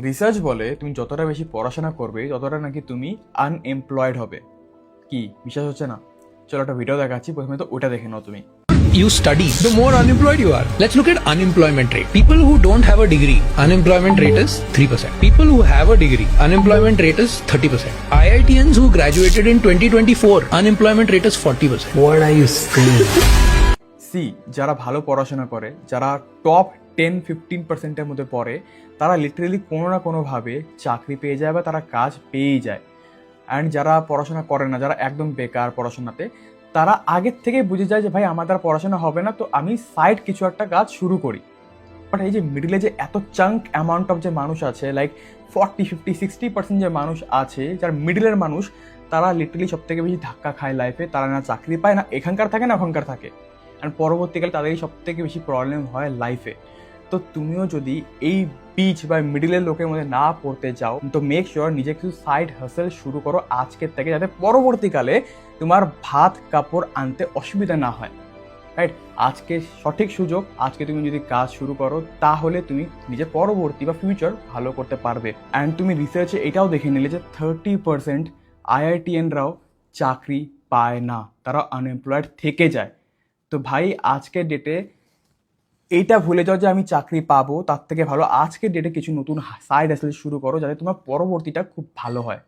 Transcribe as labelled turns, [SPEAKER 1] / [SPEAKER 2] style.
[SPEAKER 1] Research বলে তুমি যতটা বেশি পড়াশোনা করবে ততটা নাকি তুমি আনএমপ্লয়েড হবে। কি বিশ্বাস হচ্ছে না? চলো একটা ভিডিও দেখাচ্ছি, প্রথমে তো ওটা দেখে নাও তুমি।
[SPEAKER 2] You study, the more unemployed you are. Let's look at unemployment rate. People who don't have a degree, unemployment rate is 3%. People who have a degree, unemployment rate is 30%. IITians who graduated in 2024, unemployment rate is 40%.
[SPEAKER 3] What are you saying?
[SPEAKER 1] সি, যারা ভালো পড়াশোনা করে, যারা top 10-15%-এর মধ্যে পড়ে, তারা literally কোনো না কোনোভাবে চাকরি পেয়ে যায় বা তারা কাজ পেয়েই যায়। অ্যান্ড যারা পড়াশোনা করে না, যারা একদম বেকার পড়াশোনাতে, তারা আগের থেকেই বুঝে যায় যে ভাই আমার দ্বারা পড়াশোনা হবে না, তো আমি সাইড কিছু একটা কাজ শুরু করি। বাট এই যে মিডিলে যে এত চাঙ্ক অ্যামাউন্ট অফ যে মানুষ আছে, লাইক 40-50-60% যে মানুষ আছে, যার মিডিলের মানুষ, তারা লিটারেলি সব থেকে বেশি ধাক্কা খায় লাইফে। তারা না চাকরি পায়, না এখানকার থাকে না ওখানকার থাকে, অ্যান্ড পরবর্তীকালে তাদেরই সব থেকে বেশি প্রবলেম হয় লাইফে। তো তুমিও যদি এই পিচ বা মিডিলের লোকের মধ্যে না পড়তে যাও, তো মেক শিওর নিজে কিছু সাইড হাসেল শুরু করো আজকের থেকে, যাতে পরবর্তীকালে তোমার ভাত কাপড় আনতে অসুবিধা না হয়। রাইট? আজকে সঠিক সুযোগ, আজকে তুমি যদি কাজ শুরু করো তাহলে তুমি নিজের পরবর্তী বা ফিউচার ভালো করতে পারবে। অ্যান্ড তুমি রিসার্চে এটাও দেখে নিলে যে 30% আইআইটিএনরাও চাকরি পায় না, তারা আনএমপ্লয়েড থেকে যায়। তো ভাই আজকের ডেটে এইটা ভুলে যাও যে আমি চাকরি পাবো, তার থেকে ভালো আজকের ডেটে কিছু নতুন সাইড হাসেল শুরু করো, যাতে তোমার পরবর্তীটা খুব ভালো হয়।